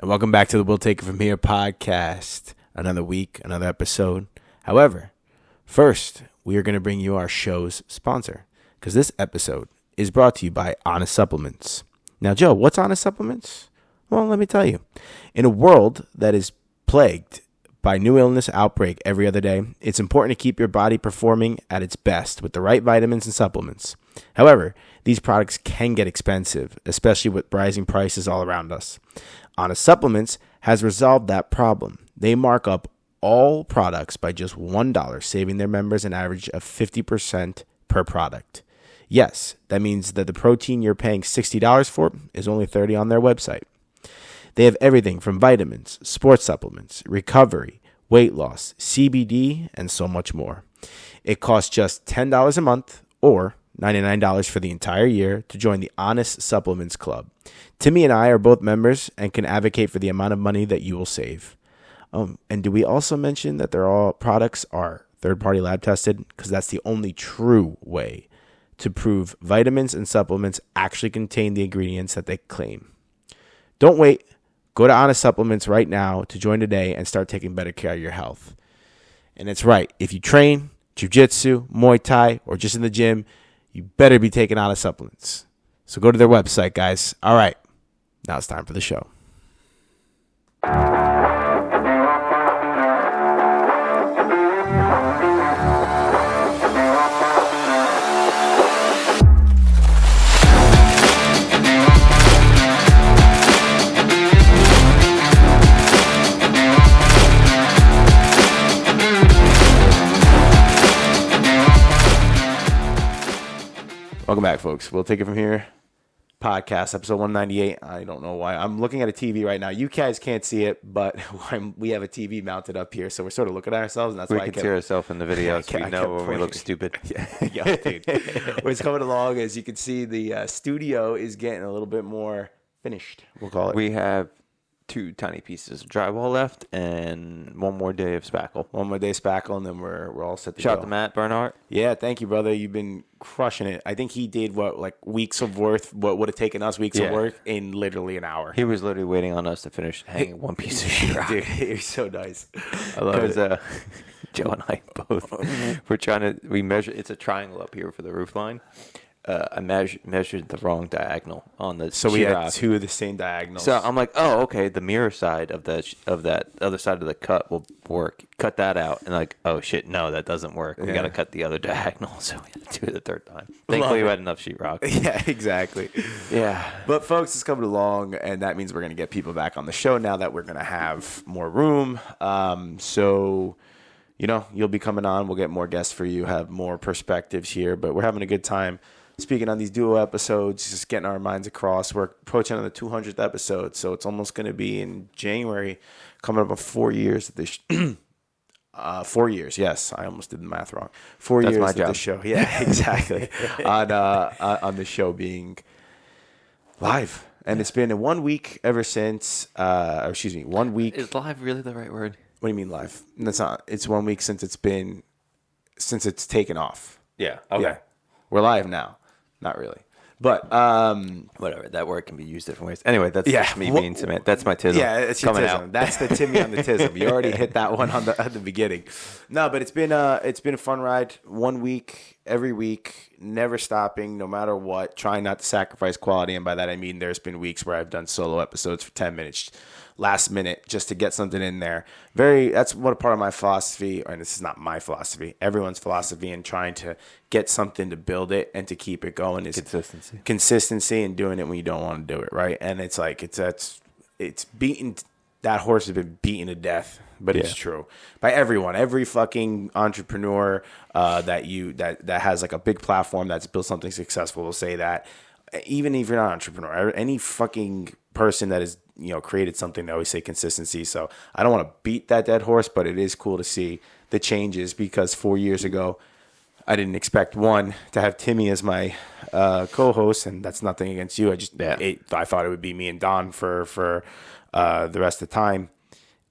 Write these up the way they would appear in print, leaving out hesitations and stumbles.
And welcome back to the We'll Take It From Here podcast. Another week, another episode. However, first, we are going to bring you our show's sponsor, because this episode is brought to you by Honest Supplements. Now, Joe, what's Honest Supplements? Well, let me tell you. In a world that is plagued by new illness outbreak every other day, it's important to keep your body performing at its best with the right vitamins and supplements. However, these products can get expensive, especially with rising prices all around us. Honest Supplements has resolved that problem. They mark up all products by just $1, saving their members an average of 50% per product. Yes, that means that the protein you're paying $60 for is only $30 on their website. They have everything from vitamins, sports supplements, recovery, weight loss, CBD, and so much more. It costs just $10 a month or $99 for the entire year to join the Honest Supplements Club. Timmy and I are both members and can advocate for the amount of money that you will save. And do we also mention that all products are third-party lab tested? Because that's the only true way to prove vitamins and supplements actually contain the ingredients that they claim. Don't wait. Go to Honest Supplements right now to join today and start taking better care of your health. And it's right. If you train jiu-jitsu, Muay Thai, or just in the gym, you better be taking Honest Supplements. So go to their website, guys. All right. Now it's time for the show. Welcome back, folks. We'll take it from here. Podcast, episode 198. I don't know why. I'm looking at a TV right now. You guys can't see it, but we have a TV mounted up here, so we're sort of looking at ourselves, and that's why we can see ourselves in the video, so we know when we look stupid. Yeah, dude. What's coming along, as you can see, the studio is getting a little bit more finished, we'll call it. We have 2 tiny pieces of drywall left and one more day of spackle. One more day of spackle, and then we're all set to Shout go. out to Matt Bernhardt. Yeah, thank you, brother. You've been crushing it. I think he did what would have taken us weeks of work in literally an hour. He was literally waiting on us to finish hanging one piece of sheetrock. Dude, you're so nice. I love it. Joe and I both we measure. It's a triangle up here for the roof line. I measured the wrong diagonal on the so we had 2 of the same diagonals. So I'm like, oh, okay, the mirror side of that other side of the cut will work. Cut that out, and like, oh shit, no, that doesn't work. We got to cut the other diagonal, so we had to do it the third time. Thankfully, we had enough sheetrock. Yeah, exactly. Yeah, but folks, it's coming along, and that means we're gonna get people back on the show now that we're gonna have more room. So. You'll be coming on. We'll get more guests for you, have more perspectives here, but we're having a good time speaking on these duo episodes, just getting our minds across. We're approaching on the 200th episode, so it's almost going to be in January, coming up on 4 years of this. 4 years, yes. I almost did the math wrong. 4 That's years my of job. the show. Yeah, exactly. on the show being live. And it's been 1 week ever since, 1 week. Is live really the right word? What do you mean live? That's not. It's 1 week since it's taken off. Yeah. Okay. Yeah. We're live now. Not really. But whatever. That word can be used different ways. Anyway, that's just me being Timmy. That's my tism. Yeah, it's your coming tism. out. That's the Timmy on the tism. You already hit that one at the beginning. No, but it's been a fun ride. 1 week, every week, never stopping, no matter what. Trying not to sacrifice quality, and by that I mean there's been weeks where I've done solo episodes for 10 minutes. Last minute just to get something in there. That's what a part of my philosophy, and this is not my philosophy, everyone's philosophy in trying to get something to build it and to keep it going is consistency and doing it when you don't want to do it, right? And it's like it's beaten. That horse has been beaten to death, but it's true by everyone. Every fucking entrepreneur that has like a big platform that's built something successful will say that. Even if you're not an entrepreneur, any fucking person that has created something, they always say consistency. So I don't want to beat that dead horse, but it is cool to see the changes, because 4 years ago I didn't expect, one, to have Timmy as my co-host, and that's nothing against you. I thought it would be me and Don for the rest of the time.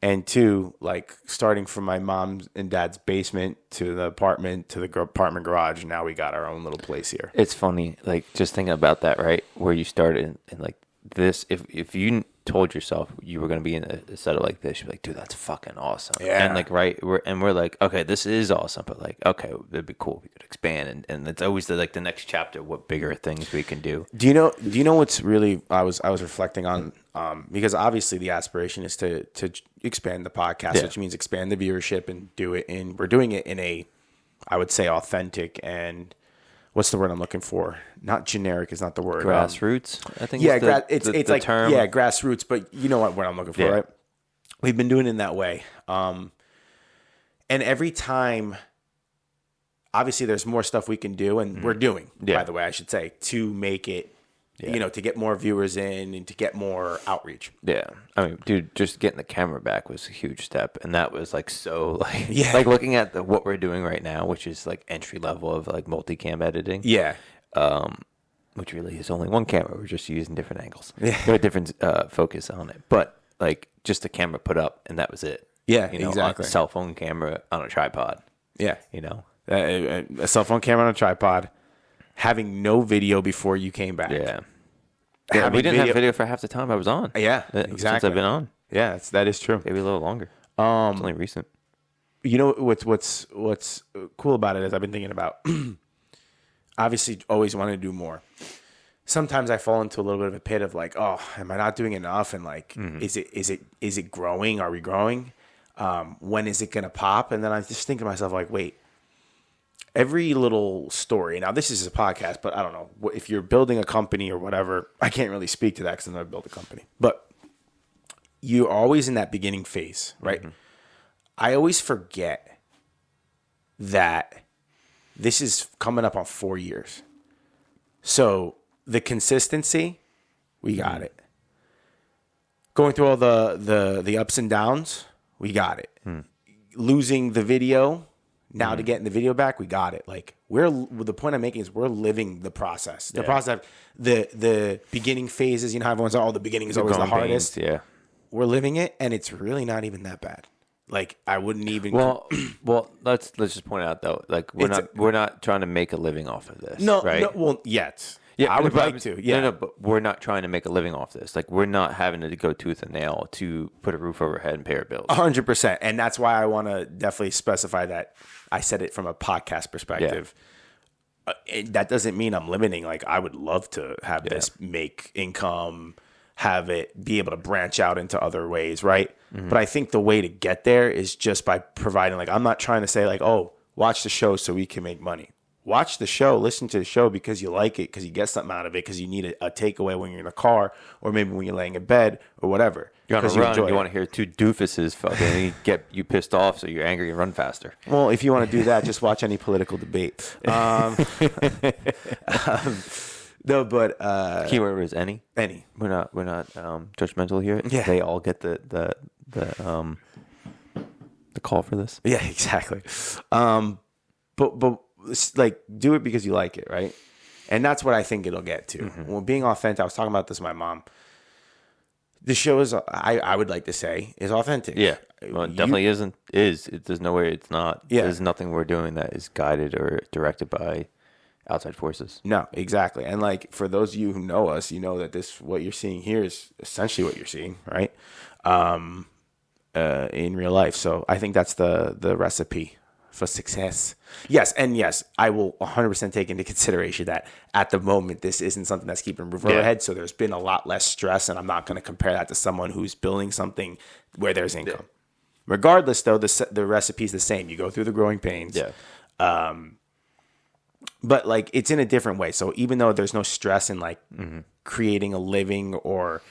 And 2, like starting from my mom's and dad's basement to the apartment to the apartment garage, and now we got our own little place here. It's funny, like just thinking about that, right? Where you started and like this, if you told yourself you were going to be in a setup like this, you'd be like, dude, that's fucking awesome. Yeah. And like, we're like, okay, this is awesome, but like, okay, it'd be cool if we could expand. And it's always the next chapter, what bigger things we can do. Do you know what's really, I was reflecting on, because obviously the aspiration is to expand the podcast, which means expand the viewership and we're doing it in a, I would say, authentic and, what's the word I'm looking for? Not generic is not the word. Grassroots, I think. Yeah, it's the like term. Yeah, grassroots. But you know what I'm looking for, right? We've been doing it in that way, and every time, obviously, there's more stuff we can do, and we're doing. By the way, I should say, to make it, to get more viewers in and to get more outreach. Yeah, I mean, dude, just getting the camera back was a huge step, and that was like so like like looking at what we're doing right now, which is like entry level of like multicam editing. Yeah. Which really is only one camera. We're just using different angles. Yeah, a different focus on it, but like just a camera put up, and that was it. Yeah, exactly. A cell phone camera on a tripod. Yeah, a cell phone camera on a tripod, having no video before you came back. Yeah. Yeah, we didn't have video for half the time I was on. Yeah, exactly. Since I've been on. Yeah, that is true. Maybe a little longer. It's only recent. You know what's cool about it is I've been thinking about. Obviously, always want to do more. Sometimes I fall into a little bit of a pit of like, oh, am I not doing enough? And like, is it growing? Are we growing? When is it gonna pop? And then I just think to myself like, wait. Every little story. Now, this is a podcast, but I don't know. If you're building a company or whatever, I can't really speak to that because I've never built a company. But you're always in that beginning phase, right? Mm-hmm. I always forget that this is coming up on 4 years. So the consistency, we got it. Going through all the ups and downs, we got it. Losing the video. Now to getting the video back, we got it. Like the point I'm making is we're living the process. The process, the beginning phases. You know how everyone's the beginning is always the hardest. Yeah, we're living it, and it's really not even that bad. Like I wouldn't even. Well, let's just point out though. Like we're not trying to make a living off of this. No, right? No, well, yet. Yeah, I would like to. Yeah, no, but we're not trying to make a living off this. Like we're not having to go tooth and nail to put a roof over our head and pay our bills. 100%, and that's why I want to definitely specify that. I said it from a podcast perspective. Yeah. That doesn't mean I'm limiting. Like I would love to have this make income, have it be able to branch out into other ways, right? Mm-hmm. But I think the way to get there is just by providing. Like I'm not trying to say like, oh, watch the show so we can make money. Watch the show, listen to the show because you like it, because you get something out of it, because you need a takeaway when you're in the car, or maybe when you're laying in bed, or whatever. You're on a run, you want to hear two doofuses fucking get you pissed off, so you're angry and run faster. Well, if you want to do that, just watch any political debate. No, but keyword is any. Any. We're not judgmental here. Yeah. They all get the call for this. Yeah, exactly. But like do it because you like it, right? And that's what I think it'll get to. Mm-hmm. Well, being authentic, I was talking about this with my mom. The show is, I would like to say, is authentic. Yeah, well, it definitely isn't. There's no way it's not. Yeah. There's nothing we're doing that is guided or directed by outside forces. No, exactly. And like for those of you who know us, you know that what you're seeing here is essentially what you're seeing, right? In real life. So I think that's the recipe for success. Yes, and yes, I will 100% take into consideration that at the moment this isn't something that's keeping roof over head, so there's been a lot less stress, and I'm not going to compare that to someone who's building something where there's income. Yeah. Regardless, though, the recipe's the same. You go through the growing pains. Yeah. But like it's in a different way. So even though there's no stress in like creating a living or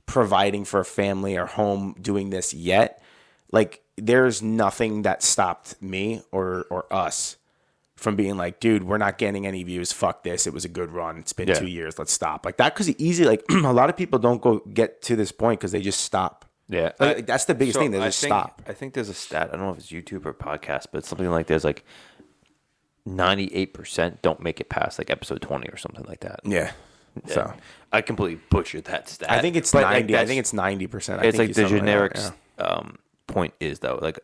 providing for a family or home doing this yet, like there's nothing that stopped me or us from being like, dude, we're not getting any views. Fuck this. It was a good run. It's been 2 years. Let's stop. Like that, because easy. Like a lot of people don't get to this point because they just stop. Yeah, like, that's the biggest thing. They just stop. I think there's a stat. I don't know if it's YouTube or podcast, but it's something like there's like 98% don't make it past like episode 20 or something like that. Yeah. So I completely butchered that stat. I think it's 90. I think it's 90%. It's like the generic point is though, like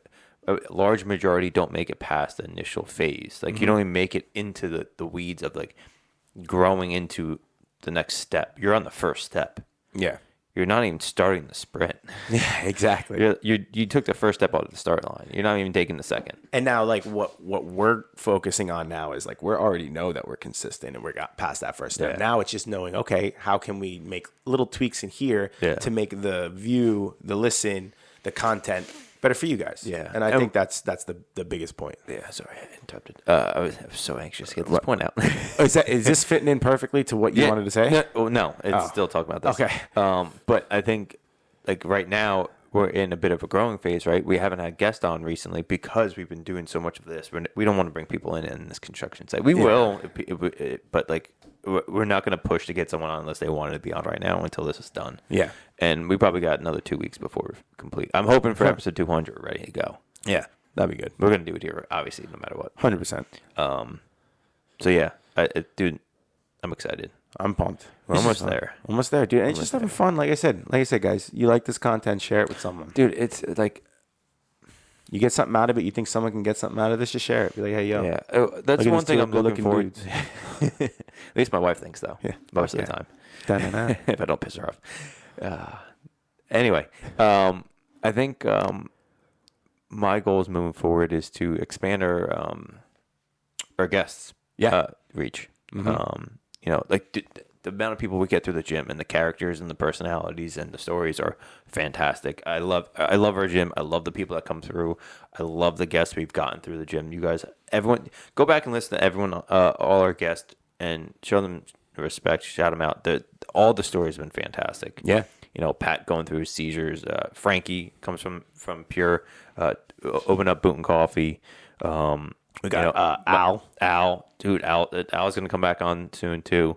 a large majority don't make it past the initial phase. Like you don't even make it into the weeds of like growing into the next step. You're on the first step. Yeah. you're not even starting the sprint. Yeah, exactly. You took the first step out of the start line. You're not even taking the second. And now, like, what we're focusing on now is, like, we already know that we're consistent and we got past that first step. Yeah. Now it's just knowing, okay, how can we make little tweaks in here to make the view, the listen, the content better for you guys. Yeah. And I think that's the biggest point. Yeah, sorry, I interrupted. I was so anxious to get this point out. Is this fitting in perfectly to what you wanted to say? No, it's still talking about this. Okay. But I think, like, right now, we're in a bit of a growing phase, right? We haven't had guests on recently because we've been doing so much of this. We don't want to bring people in this construction site. We will, but, like, we're not going to push to get someone on unless they wanted to be on right now until this is done. Yeah. And we probably got another 2 weeks before we're complete. I'm hoping for episode 200 we're ready to go. Yeah, that'd be good. We're going to do it here, obviously, no matter what. 100%. So, yeah, dude, I'm excited. I'm pumped. We're almost there. Almost there, dude. And it's just having fun. Like I said, guys, you like this content, share it with someone. Dude, it's like, you get something out of it. You think someone can get something out of this? Just share it. Be like, hey, yo. Yeah. That's one thing I'm looking forward to. At least my wife thinks, though. Yeah. Most of the time. If I don't piss her off. Anyway, I think my goals moving forward is to expand our guests' reach. Mm-hmm. You know, like the amount of people we get through the gym and the characters and the personalities and the stories are fantastic. I love our gym. I love the people that come through. I love the guests we've gotten through the gym. You guys, everyone, go back and listen to everyone, all our guests, and show them respect. Shout them out. All the stories have been fantastic. Yeah. You know, Pat going through his seizures. Frankie comes from Pure. Open Up Boot and Coffee. We got Al. Dude, Al's going to come back on soon, too.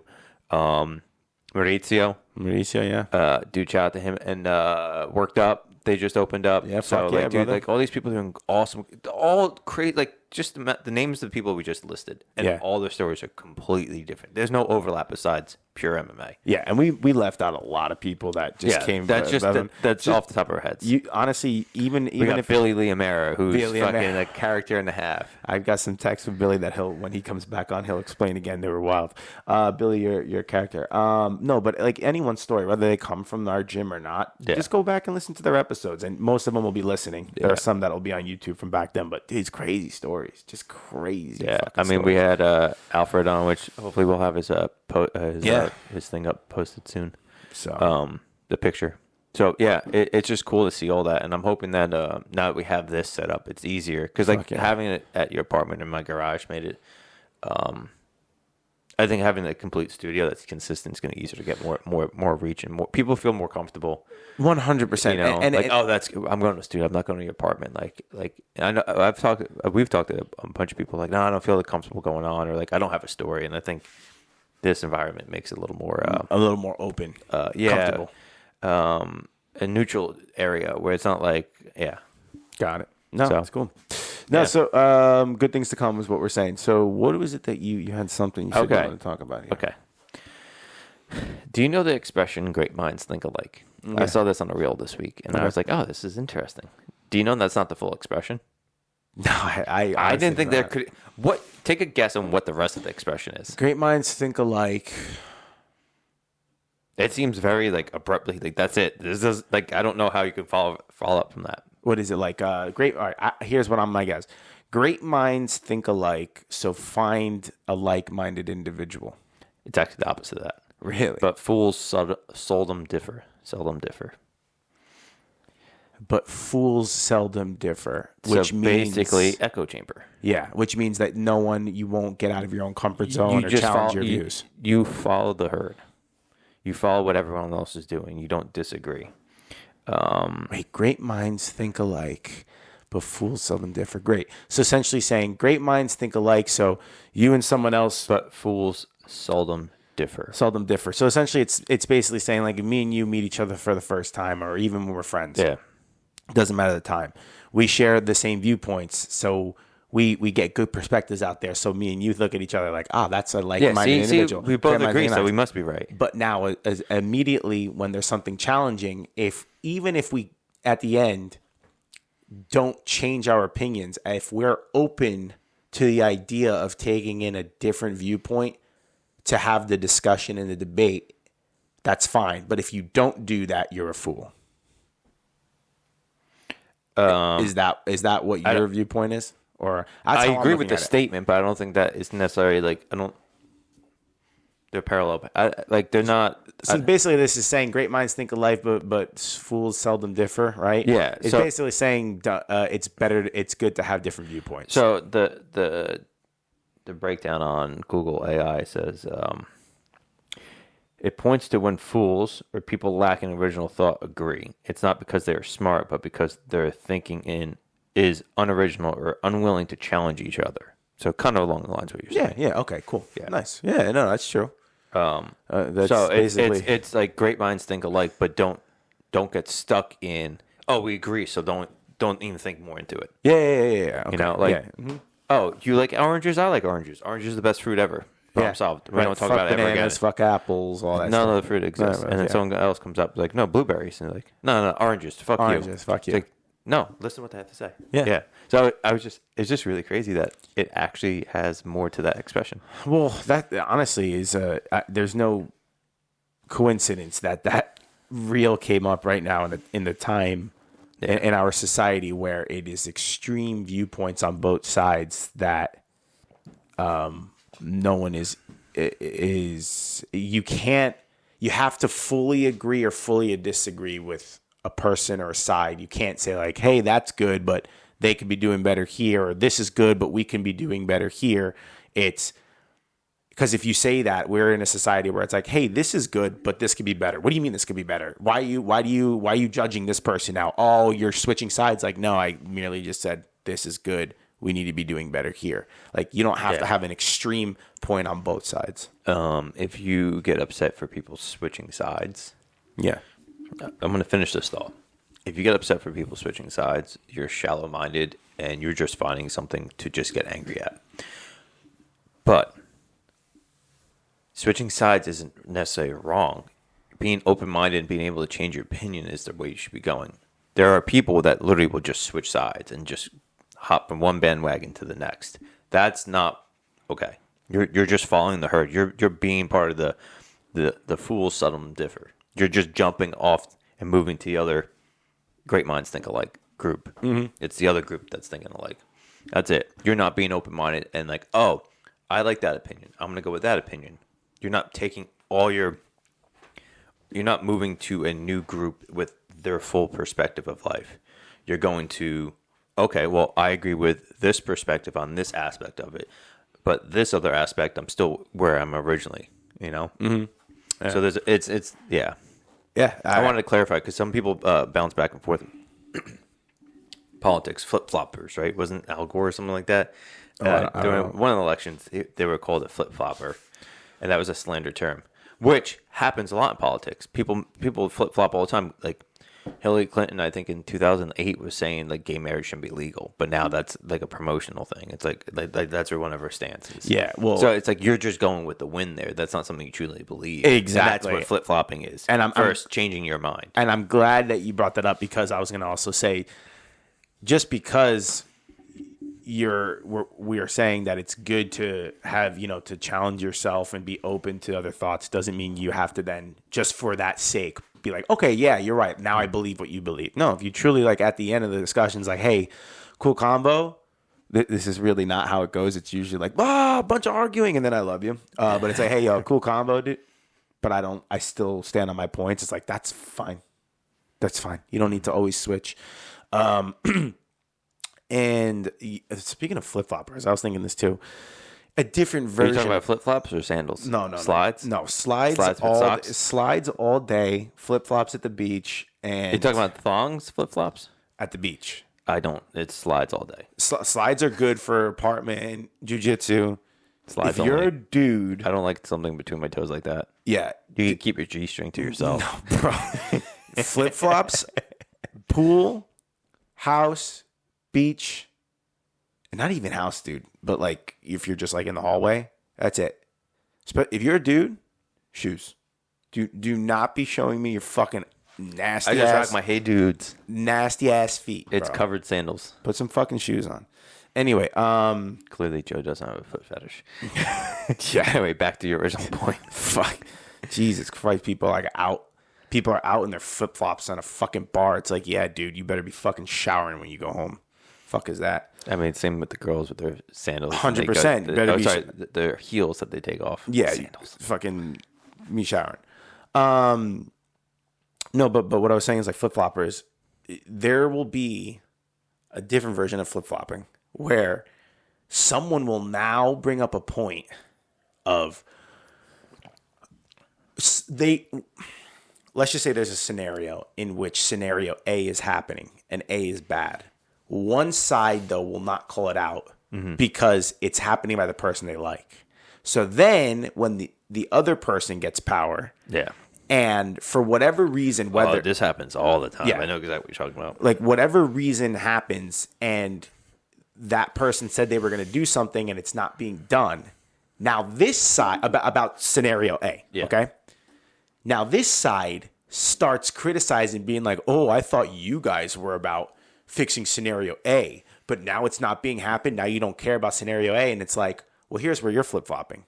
Mauricio, yeah. Dude, shout out to him. And Worked Up, they just opened up. Yeah, so, like, dude, like, all these people doing awesome. All crazy, like, just the names of the people we just listed. And all their stories are completely different. There's no overlap besides pure MMA. Yeah, and we left out a lot of people that just came. That's just off the top of our heads. You honestly, even if Billy Lee Amara, who's fucking a character and a half. I've got some texts from Billy that when he comes back on, he'll explain again. They were wild. Billy, your a character. No, but like anyone's story, whether they come from our gym or not, just go back and listen to their episodes, and most of them will be lilistening. There are some that'll be on YouTube from back then, but it's crazy stories, just crazy. Yeah, I mean, we had Alfred on, which hopefully we'll have his thing up posted soon. So the picture. So yeah, it's just cool to see all that, and I'm hoping that now that we have this set up, it's easier because having it at your apartment in my garage made it. I think having a complete studio that's consistent is going to be easier to get more reach and more people feel more comfortable. 100%. You know, I'm going to the studio. I'm not going to your apartment. Like I know we've talked to a bunch of people like, no, I don't feel comfortable going on, or like I don't have a story, and I think this environment makes it a little more open, comfortable, a neutral area where it's not like got it. No, that's cool. No, so good things to come is what we're saying. So what was it that you had something you said you wanted to talk about here? Okay. Do you know the expression "great minds think alike"? I saw this on a reel this week, and I was like, "Oh, this is interesting." Do you know that's not the full expression? No, I didn't think there could. What? Take a guess on what the rest of the expression is. Great minds think alike. It seems very like abruptly. Like that's it. This is like I don't know how you can follow up from that. What is it like? Great. All right. Here's what my guess. Great minds think alike, so find a like-minded individual. It's actually the opposite of that. Really? But fools seldom differ. Seldom differ. But fools seldom differ, which means basically echo chamber. Yeah, which means that you won't get out of your own comfort zone or challenge your views. You follow the herd. You follow what everyone else is doing. You don't disagree. Wait, great minds think alike, but fools seldom differ. Great. So essentially saying great minds think alike, so you and someone else, but fools seldom differ. Seldom differ. So essentially it's basically saying like me and you meet each other for the first time, or even when we're friends. Yeah. It doesn't matter the time. We share the same viewpoints, so we get good perspectives out there. So me and you look at each other like, that's a like-minded individual. We both agree, so we must be right. But now, as immediately when there's something challenging, even if we at the end don't change our opinions, if we're open to the idea of taking in a different viewpoint to have the discussion and the debate, that's fine. But if you don't do that, you're a fool. Is that what your viewpoint is? Or I agree with the statement, but I don't think that is necessarily like they're parallel. They're not. So basically, this is saying great minds think alike, but fools seldom differ, right? Yeah. It's basically saying it's good to have different viewpoints. So the breakdown on Google AI says it points to when fools or people lacking original thought agree. It's not because they are smart, but because their thinking is unoriginal or unwilling to challenge each other. So kind of along the lines of what you're saying. Yeah. Okay. Cool. Yeah. Nice. Yeah. No, that's true. That's so it's like great minds think alike, but don't get stuck in. Oh, we agree, so don't even think more into it. Yeah. Okay. You know, oh, you like oranges? I like oranges. Orange is the best fruit ever. Problem solved. We don't talk about it ever again. Fuck apples, all that. None of the fruit exists, and then someone else comes up like, no, blueberries, and they're like, no, oranges. Fuck you. Fuck you. It's like, no, listen to what they have to say. Yeah. So it's just really crazy that it actually has more to that expression. Well, that honestly is there's no coincidence that reel came up right now in the time in our society where it is extreme viewpoints on both sides that no one is you have to fully agree or fully disagree with a person or a side. You can't say like, hey, that's good, but they could be doing better here, or this is good, but we can be doing better here. It's because if you say that, we're in a society where it's like, hey, this is good, but this could be better. What do you mean this could be better? Why are you judging this person now? Oh, you're switching sides. Like, no, I merely just said this is good. We need to be doing better here. Like, you don't have to have an extreme point on both sides. If you get upset for people switching sides, I'm going to finish this thought. If you get upset for people switching sides, you're shallow-minded and you're just finding something to just get angry at. But switching sides isn't necessarily wrong. Being open-minded and being able to change your opinion is the way you should be going. There are people that literally will just switch sides and just hop from one bandwagon to the next. That's not okay. You're just following the herd. You're being part of the fools seldom differ. You're just jumping off and moving to the other great minds think alike group. Mm-hmm. It's the other group that's thinking alike. That's it. You're not being open-minded and like, oh, I like that opinion. I'm going to go with that opinion. You're not taking you're not moving to a new group with their full perspective of life. You're going to, okay, well, I agree with this perspective on this aspect of it, but this other aspect, I'm still where I'm originally, you know? Mm-hmm. Yeah. So it's yeah. Yeah. I wanted to clarify because some people bounce back and forth. Politics, flip-floppers, right? Wasn't Al Gore or something like that? During one of the elections, they were called a flip-flopper, and that was a slander term, which happens a lot in politics. People flip-flop all the time. Like Hillary Clinton, I think in 2008 was saying like gay marriage shouldn't be legal, but now that's like a promotional thing. It's like that's where one of her stances. Yeah, well, so it's like you're just going with the wind there. That's not something you truly believe. Exactly, and that's what flip flopping is. And I'm changing your mind. And I'm glad that you brought that up because I was going to also say, just because we are saying that it's good to have to challenge yourself and be open to other thoughts doesn't mean you have to then just for that sake be like, okay, yeah, you're right. Now I believe what you believe. No, if you truly like at the end of the discussions, like, hey, cool combo. This is really not how it goes. It's usually like, a bunch of arguing and then I love you. But it's like, hey, yo, cool combo, dude. But I still stand on my points. It's like, that's fine. That's fine. You don't need to always switch. And speaking of flip-floppers, I was thinking this too. A different version. Are you talking about flip-flops or sandals? No. Slides? No, slides all day, flip-flops at the beach. And you talking about thongs, flip-flops? At the beach. I don't. It's slides all day. Slides are good for apartment, jiu-jitsu. Slides if you're a dude. I don't like something between my toes like that. Yeah. You can keep your G-string to yourself. No, bro. Flip-flops, pool, house, beach, and not even house, dude. But like, if you're just like in the hallway, that's it. But if you're a dude, shoes. Do not be showing me your fucking nasty. I just rock my hey dudes, nasty ass feet. It's bro. Covered sandals. Put some fucking shoes on. Anyway, clearly Joe doesn't have a foot fetish. Yeah. Anyway, back to your original point. Fuck. Jesus Christ, people are out in their flip flops on a fucking bar. It's like, yeah, dude, you better be fucking showering when you go home. Fuck is that? I mean, same with the girls with their sandals. 100%. Their heels that they take off. Yeah, sandals. Fucking me showering. No, but what I was saying is like flip floppers. There will be a different version of flip flopping where someone will now bring up a point of let's just say there's a scenario in which scenario A is happening and A is bad. One side, though, will not call it out because it's happening by the person they like. So then when the other person gets power, and for whatever reason, whether this happens all the time. Yeah. I know exactly what you're talking about. Like whatever reason happens and that person said they were going to do something and it's not being done. Now this side, about scenario A, okay? Now this side starts criticizing, being like, oh, I thought you guys were about fixing scenario A, but now it's not being happened. Now you don't care about scenario A. And it's like, well, here's where you're flip-flopping.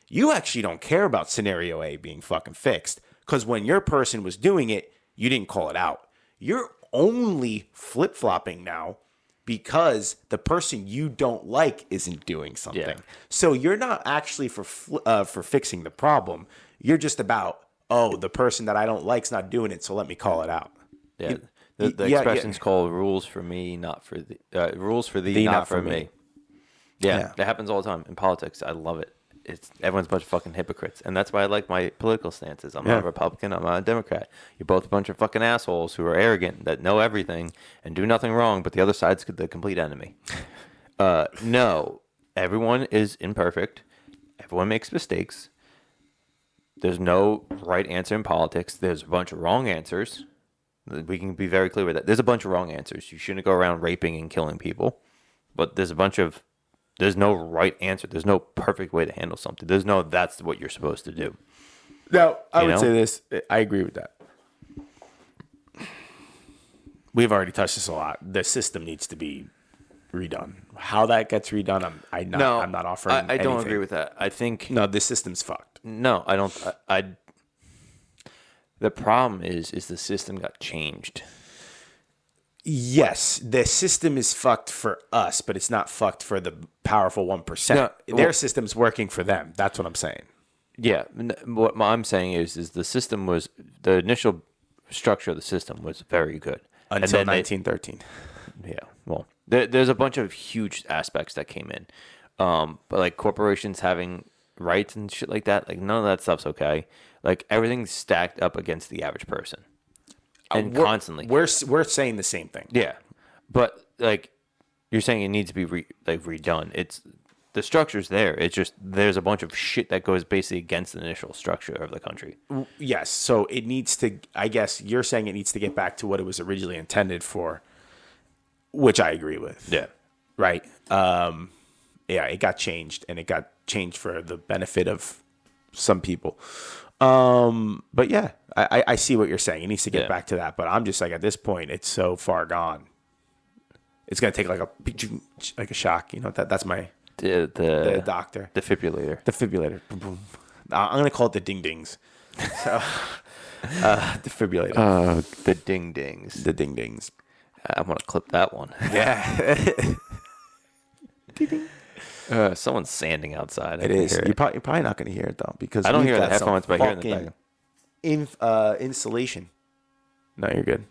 You actually don't care about scenario A being fucking fixed because when your person was doing it, you didn't call it out. You're only flip-flopping now because the person you don't like isn't doing something. Yeah. So you're not actually for fixing the problem. You're just about, oh, the person that I don't like's not doing it, so let me call it out. Yeah. The expression's called rules for me, not for the rules for thee, not for me. Yeah, that happens all the time in politics. I love it. Everyone's a bunch of fucking hypocrites, and that's why I like my political stances. I'm not a Republican. I'm not a Democrat. You're both a bunch of fucking assholes who are arrogant, that know everything and do nothing wrong, but the other side's the complete enemy. No, everyone is imperfect. Everyone makes mistakes. There's no right answer in politics. There's a bunch of wrong answers. We can be very clear with that. There's a bunch of wrong answers. You shouldn't go around raping and killing people. But there's no right answer. There's no perfect way to handle something. There's no, that's what you're supposed to do. Now, I would say this. I agree with that. We've already touched this a lot. The system needs to be redone. How that gets redone, I'm not offering I don't agree with that. I think... No, the system's fucked. No, I don't... The problem is the system got changed. Yes, the system is fucked for us, but it's not fucked for the powerful 1%. Their system's working for them. That's what I'm saying. Yeah, what I'm saying is the system was, the initial structure of the system was very good. Until 1913. Well, there's a bunch of huge aspects that came in. But like corporations having rights and shit like that, like none of that stuff's okay. Like everything's stacked up against the average person. And constantly. We're saying the same thing. Yeah. But like you're saying it needs to be redone. It's the structure's there. It's just there's a bunch of shit that goes basically against the initial structure of the country. Yes. So it needs to, I guess you're saying it needs to get back to what it was originally intended for, which I agree with. Yeah. Right. It got changed, and it got changed for the benefit of some people. But yeah, I see what you're saying. It needs to get back to that. But I'm just like, at this point, it's so far gone. It's gonna take like a shock. You know, that's my the doctor defibrillator. Defibrillator. Boom, boom. I'm gonna call it the ding dings. So, defibrillator. The ding dings. The ding dings. I want to clip that one. Yeah. Someone's sanding outside. It is. You're probably not going to hear it though, because I don't hear the headphones, but I hear it in the back. Insulation. No, you're good.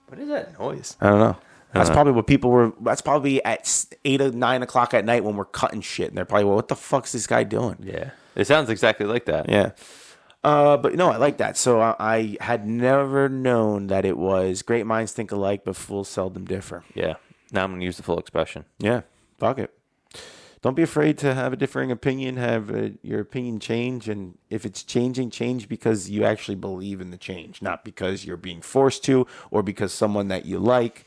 What is that noise? I don't know. That's probably what people were. That's probably at 8 or 9 o'clock at night when we're cutting shit, and they're probably, well, what the fuck's this guy doing? Yeah, it sounds exactly like that. Yeah. But no, I like that. So I had never known that it was great minds think alike, but fools seldom differ. Yeah. Now I'm gonna use the full expression. Yeah. Fuck it. Don't be afraid to have a differing opinion, have your opinion change. And if it's changing, change because you actually believe in the change, not because you're being forced to or because someone that you like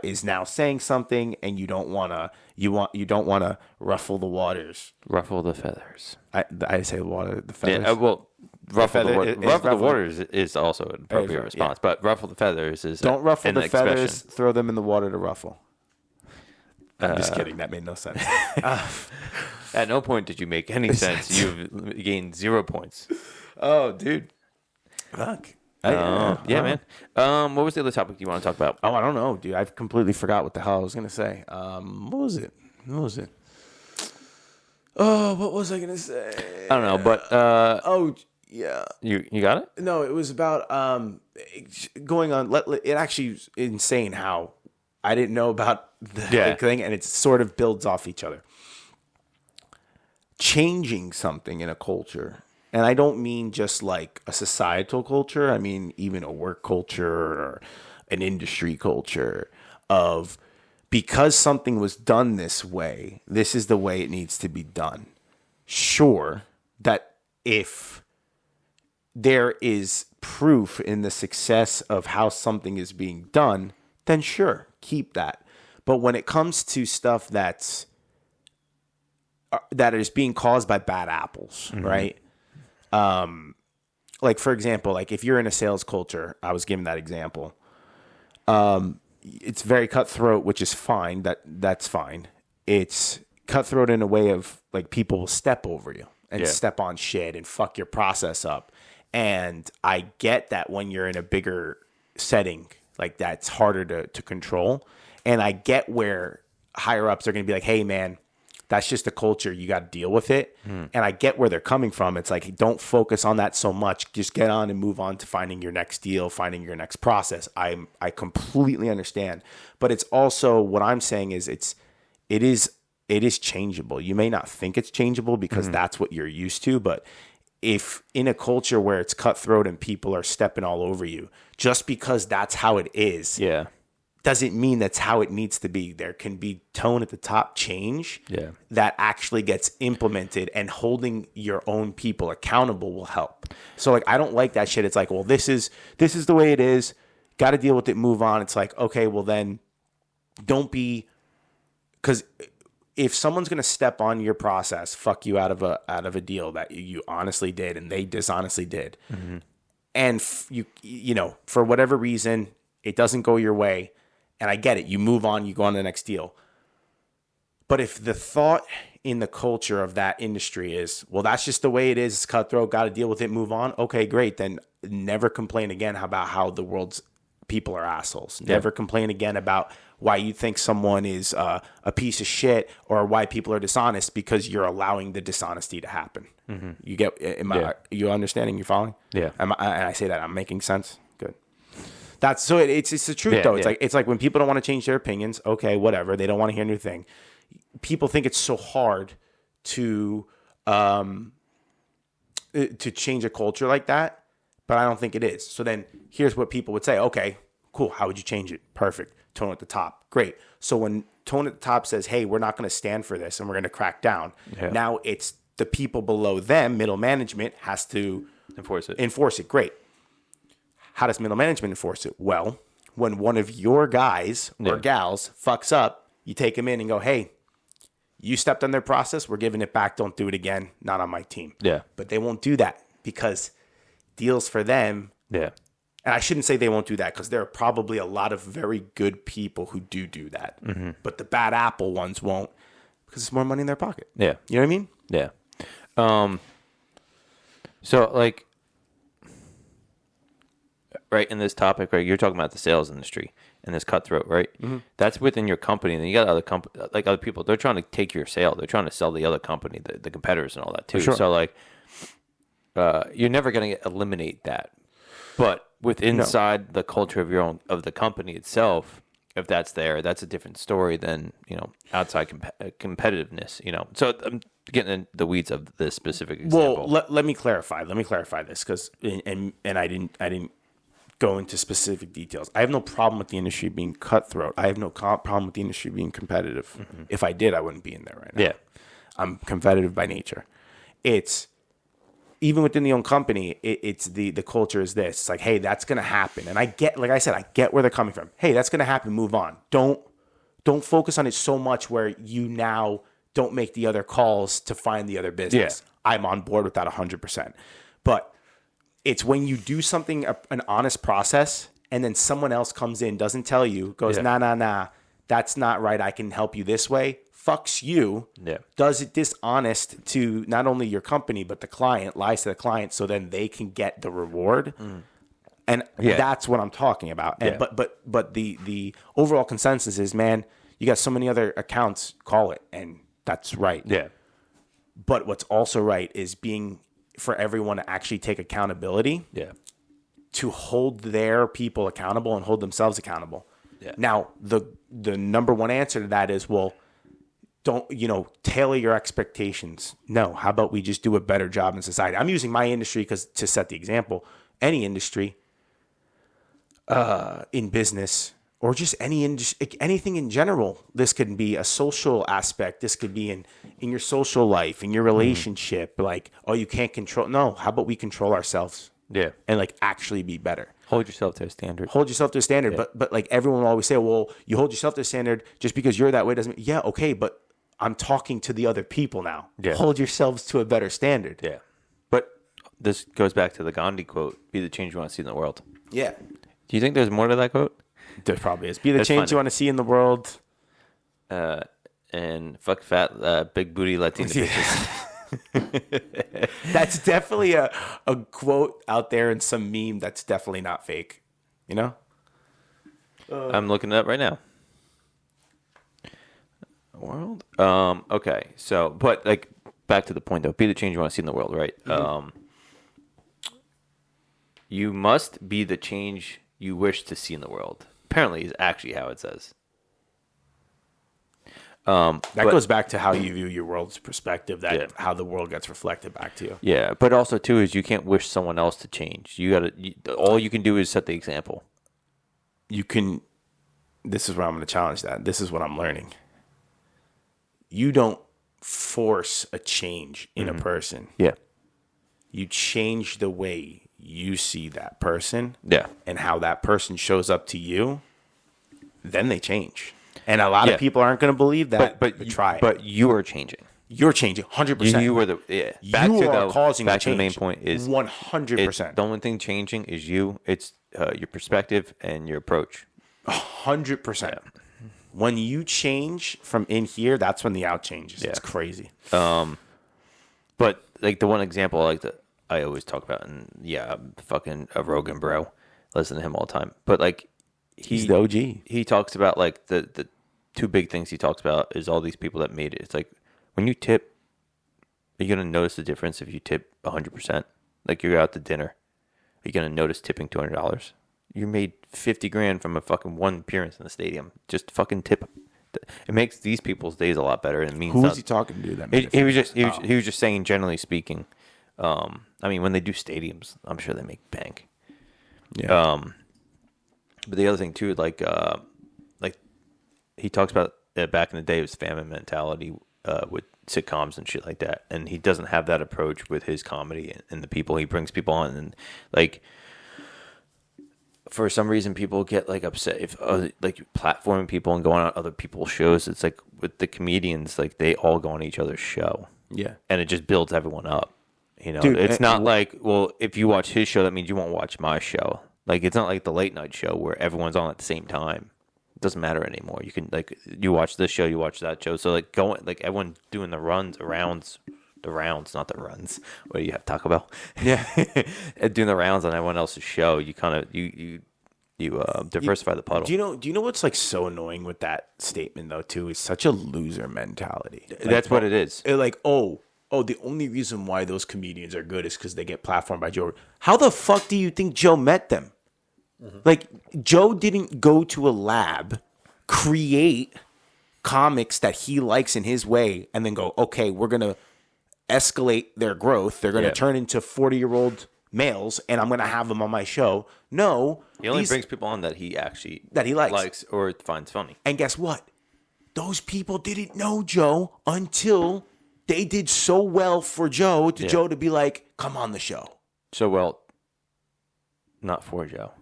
is now saying something and you don't want to ruffle the waters. Ruffle the feathers. I say the feathers. Yeah, well, ruffle the waters is also an appropriate response, but ruffle the feathers is don't ruffle the feathers, throw them in the water to ruffle. I'm just kidding. That made no sense. At no point did you make any sense. You've gained 0 points. Oh, dude. Fuck. Yeah, man. What was the other topic you want to talk about? Oh, I don't know, dude. I completely forgot what the hell I was gonna say. What was it? Oh, what was I gonna say? I don't know, but oh, yeah. you got it? No, it was about going on. It actually was insane how I didn't know about the thing, and it sort of builds off each other. Changing something in a culture. And I don't mean just like a societal culture. I mean, even a work culture or an industry culture of because something was done this way, this is the way it needs to be done. Sure, that if there is proof in the success of how something is being done, then sure, keep that. But when it comes to stuff that is being caused by bad apples, right? Like for example, like if you're in a sales culture, I was given that example. It's very cutthroat, which is fine. That's fine. It's cutthroat in a way of like people will step over you and step on shit and fuck your process up. And I get that when you're in a bigger setting, like that's harder to control. And I get where higher ups are going to be like, hey man, that's just the culture. You got to deal with it. And I get where they're coming from. It's like, don't focus on that so much. Just get on and move on to finding your next deal, finding your next process. I completely understand. But it's also what I'm saying is it is changeable. You may not think it's changeable because that's what you're used to. But if in a culture where it's cutthroat and people are stepping all over you, just because that's how it is. Yeah. Doesn't mean that's how it needs to be. There can be tone at the top change that actually gets implemented, and holding your own people accountable will help. So like, I don't like that shit. It's like, well, this is the way it is. Got to deal with it. Move on. It's like, okay, well then don't be, because if someone's going to step on your process, fuck you out of a deal that you honestly did and they dishonestly did. And you know, for whatever reason, it doesn't go your way. And I get it. You move on, you go on to the next deal. But if the thought in the culture of that industry is, well, that's just the way it is, it's cutthroat, got to deal with it, move on. Okay, great. Then never complain again about how the world's people are assholes. Never complain again about why you think someone is a piece of shit or why people are dishonest, because you're allowing the dishonesty to happen. You get, you understanding? You following? Yeah. And I say that I'm making sense. Good. That's so it's the truth though. It's like when people don't want to change their opinions, okay, whatever. They don't want to hear a new thing. People think it's so hard to change a culture like that, but I don't think it is. So then here's what people would say. Okay, cool. How would you change it? Perfect. Tone at the top. Great. So when tone at the top says, hey, we're not going to stand for this and we're going to crack down. Now it's the people below them, middle management, has to enforce it. Great. How does middle management enforce it? Well, when one of your guys or gals fucks up, you take them in and go, hey, you stepped on their process. We're giving it back. Don't do it again. Not on my team. Yeah. But they won't do that because deals for them. Yeah. And I shouldn't say they won't do that because there are probably a lot of very good people who do that. But the bad apple ones won't because it's more money in their pocket. Yeah. You know what I mean? Yeah. So like, right, in this topic, right, you're talking about the sales industry and this cutthroat, right? That's within your company, and then you got other people. They're trying to take your sale. They're trying to sell the other company, the competitors, and all that too. Sure. So like, you're never going to eliminate that, but inside the culture of the company itself, if that's there, that's a different story than outside competitiveness. So I'm getting in the weeds of this specific example. Well, let me clarify. This because and I didn't go into specific details. I have no problem with the industry being cutthroat. I have no problem with the industry being competitive. If I did, I wouldn't be in there right now. Yeah. I'm competitive by nature. It's even within the own company, it's the culture is this. It's like, hey, that's going to happen. And I get, like I said, I get where they're coming from. Hey, that's going to happen. Move on. Don't focus on it so much where you now don't make the other calls to find the other business. Yeah. I'm on board with that 100%. But it's when you do something, an honest process, and then someone else comes in, doesn't tell you, goes, nah, that's not right. I can help you this way. Fucks you. Yeah. Does it dishonest to not only your company, but the client, lies to the client so then they can get the reward. And that's what I'm talking about. And, but the overall consensus is, man, you got so many other accounts, call it. And that's right. Yeah. But what's also right is for everyone to actually take accountability. Yeah. To hold their people accountable and hold themselves accountable. Yeah. Now, the number one answer to that is, well, don't, tailor your expectations. No, how about we just do a better job in society? I'm using my industry to set the example. Any industry in business or just any industry, anything in general, this could be a social aspect. This could be in your social life, in your relationship. Like, oh, you can't control. No, how about we control ourselves? Yeah. And like actually be better. Hold yourself to a standard. Yeah. But like everyone will always say, well, you hold yourself to a standard just because you're that way doesn't mean, yeah, okay, but I'm talking to the other people now. Yeah. Hold yourselves to a better standard. Yeah. But this goes back to the Gandhi quote, be the change you want to see in the world. Yeah. Do you think there's more to that quote? There probably is. Be the change you want to see in the world. And fuck fat, big booty Latina bitches. That's definitely a quote out there in some meme that's definitely not fake. You know? I'm looking it up right now. World? Okay. So, but like back to the point though, be the change you want to see in the world, right? Mm-hmm. You must be the change you wish to see in the world. Apparently is actually how it says. That goes back to how you view your world's perspective, how the world gets reflected back to you. Yeah, but also too is you can't wish someone else to change. All you can do is set the example. This is where I'm going to challenge that. This is what I'm learning. You don't force a change in a person. Yeah. You change the way you see that person. Yeah. And how that person shows up to you. Then they change. And a lot of people aren't going to believe that. But try it. But you are changing. You're changing 100%. You were causing back the change. to the main point is 100%. The only thing changing is you. It's your perspective and your approach. 100%. Yeah. When you change from in here, that's when the out changes. Yeah. It's crazy. But like the one example I always talk about, and I'm fucking a Rogan bro. Listen to him all the time. But like he's the OG. He talks about like the two big things he talks about is all these people that made it. It's like when you tip, are you gonna notice the difference if you tip 100%? Like you're out to dinner, are you gonna notice tipping $200? You made $50,000 from a fucking one appearance in the stadium. Just fucking tip. It makes these people's days a lot better. And it means who was he talking to? That he was just saying, generally speaking. I mean, when they do stadiums, I'm sure they make bank. Yeah. But the other thing too, like he talks about back in the day, it was famine mentality with sitcoms and shit like that, and he doesn't have that approach with his comedy and the people he brings people on, and like. For some reason, people get like upset if like platforming people and going on other people's shows. It's like with the comedians, like they all go on each other's show. Yeah, and it just builds everyone up. You know, dude, it's not like, well, if you watch his show, that means you won't watch my show. Like it's not like the late night show where everyone's on at the same time. It doesn't matter anymore. You can like you watch this show, you watch that show. So like everyone doing the rounds, not the runs. What do you have, Taco Bell? Yeah, doing the rounds on everyone else's show. You kind of you diversify the puddle. Do you know what's like so annoying with that statement though too? It's such a loser mentality. Like, that's what it is. Like the only reason why those comedians are good is because they get platformed by Joe. How the fuck do you think Joe met them? Mm-hmm. Like Joe didn't go to a lab, create comics that he likes in his way, and then go, okay, we're gonna escalate their growth. They're gonna turn into 40-year-old males, and I'm gonna have them on my show. No, he only brings people on that he likes or finds funny. And guess what? Those people didn't know Joe until they did so well for Joe Joe to be like, come on the show. So well, not for Joe.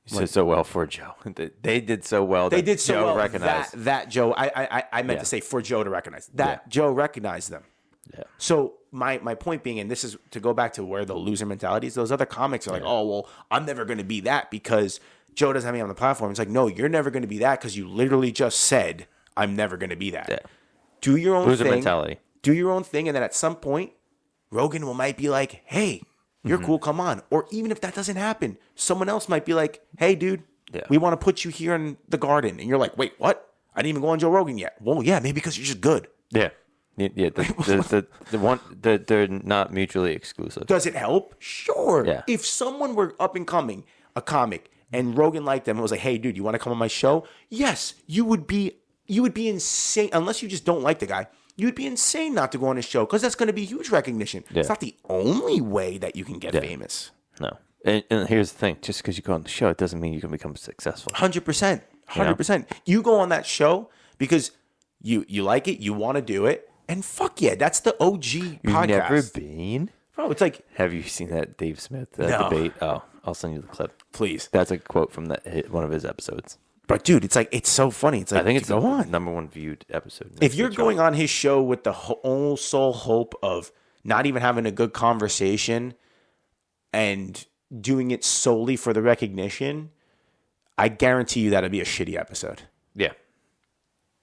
You said so well for Joe. They did so well. They did so Joe well recognized that Joe. I meant to say for Joe to recognize that Joe recognized them. Yeah. So my point being, and this is to go back to where the loser mentality is, those other comics are like, oh, well, I'm never going to be that because Joe doesn't have me on the platform. It's like, no, you're never going to be that because you literally just said, I'm never going to be that. Yeah. Do your own Loser thing. mentality. Do your own thing. And then at some point, Rogan might be like, hey, you're cool. Come on. Or even if that doesn't happen, someone else might be like, hey, dude, we want to put you here in the garden. And you're like, wait, what? I didn't even go on Joe Rogan yet. Well, yeah, maybe because you're just good. Yeah. Yeah, they're not mutually exclusive. Does it help? Sure. Yeah. If someone were up and coming, a comic, and Rogan liked them and was like, hey, dude, you want to come on my show? Yes, you would be insane. Unless you just don't like the guy, you'd be insane not to go on his show because that's going to be huge recognition. Yeah. It's not the only way that you can get famous. No. And here's the thing. Just because you go on the show, it doesn't mean you can become successful. 100%. 100%. You go on that show because you like it, you want to do it, and fuck yeah, that's the OG podcast. You've never been? Bro, it's like... Have you seen that Dave Smith debate? Oh, I'll send you the clip. Please. That's a quote from one of his episodes. But dude, it's like, it's so funny. It's like, I think it's the number one viewed episode. If you're going on his show with the whole sole hope of not even having a good conversation and doing it solely for the recognition, I guarantee you that'll be a shitty episode. Yeah.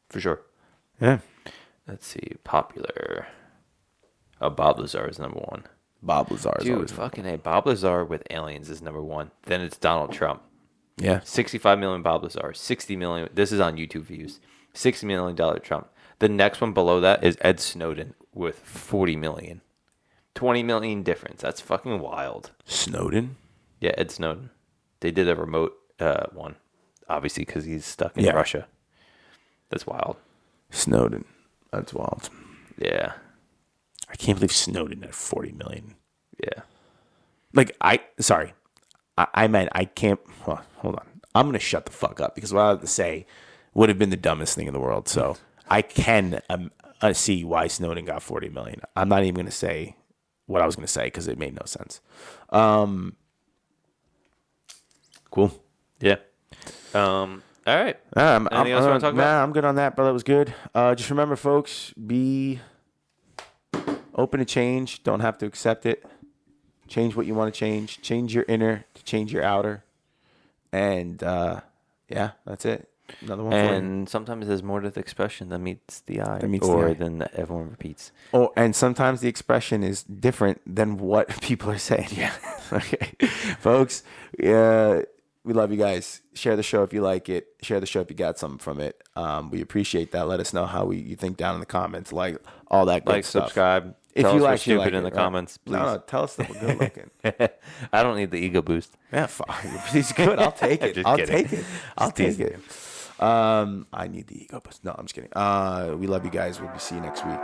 For sure. Yeah. Let's see. Popular. Oh, Bob Lazar is number one. Bob Lazar is Dude, fucking A. Bob Lazar with aliens is number one. Then it's Donald Trump. Yeah. 65 million Bob Lazar. 60 million. This is on YouTube views. $60 million Trump. The next one below that is Ed Snowden with 40 million. 20 million difference. That's fucking wild. Snowden? Yeah, Ed Snowden. They did a remote one. Obviously, because he's stuck in Russia. That's wild. Snowden. That's wild. Yeah. I can't believe Snowden had 40 million. Yeah. Like, I meant I can't. Well, hold on. I'm going to shut the fuck up because what I have to say would have been the dumbest thing in the world. So I can see why Snowden got 40 million. I'm not even going to say what I was going to say because it made no sense. Cool. Yeah. All right. Anything else you want to talk about? Nah, I'm good on that, brother. It was good. Just remember, folks, be open to change. Don't have to accept it. Change what you want to change. Change your inner to change your outer. And, yeah, that's it. Another one for you. And sometimes there's more to the expression than meets the eye. Than everyone repeats. Oh, and sometimes the expression is different than what people are saying. Yeah. Okay. Folks, we love you guys. Share the show if you like it. Share the show if you got something from it. We appreciate that. Let us know how you think down in the comments. Like all that good stuff. Subscribe. If tell you us like we're stupid like in the comments, please. No, tell us that we're good looking. I don't need the ego boost. Yeah, he's good. I'll take it. I'll take it. I need the ego boost. No, I'm just kidding. We love you guys. We'll see you next week.